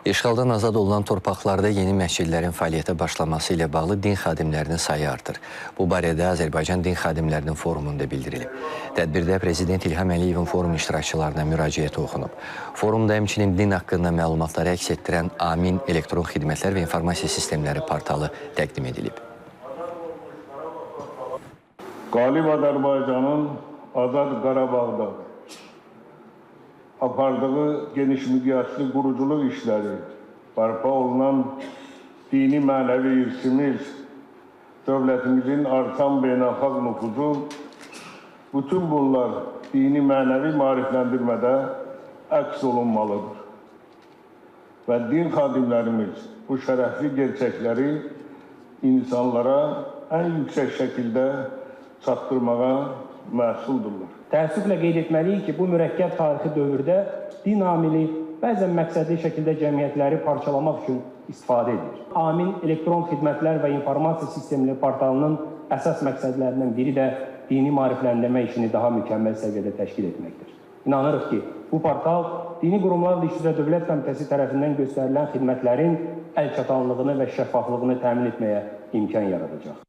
İşğaldan azad olunan torpaqlarda yeni məscidlərin fəaliyyətə başlaması ilə bağlı din xadimlərinin sayı artır. Bu barədə Azərbaycan Din Xadimlərinin forumunda bildirilib. Tədbirdə Prezident İlham Əliyevin forum iştirakçılarına müraciəti oxunub. Forumda həmçinin din haqqında məlumatları əks etdirən Amin elektron xidmətlər və informasiya sistemləri portalı təqdim edilib. Qalib Azərbaycanın Azad Qarabağda apardığı geniş miqyaslı quruculuq işləri, bərpa olunan dini mənəvi irsimiz, dövlətimizin artan beynəlxalq nüfuzu, bütün bunlar dini mənəvi maarifləndirmədə əks olunmalıdır. Və din xadimlərimiz bu şərəfli gerçəkləri insanlara ən yüksək şəkildə çatdırmağa məsuldurlar. Təəssüflə qeyd etməliyik ki, bu mürəkkəb tarixi dövrdə din amili bəzən məqsədli şəkildə cəmiyyətləri parçalamaq üçün istifadə edilir. Amin elektron xidmətlər və informasiya sistemli portalının əsas məqsədlərindən biri də dini maarifləndirmə işini daha mükəmməl səviyyədə təşkil etməkdir. İnanırıq ki, bu portal dini qurumlarla iş üzrə Dövlət Komitəsi tərəfindən göstərilən xidmətlərin əlçatanlığını və şəffaflığını təmin etməyə imkan yaradacaq.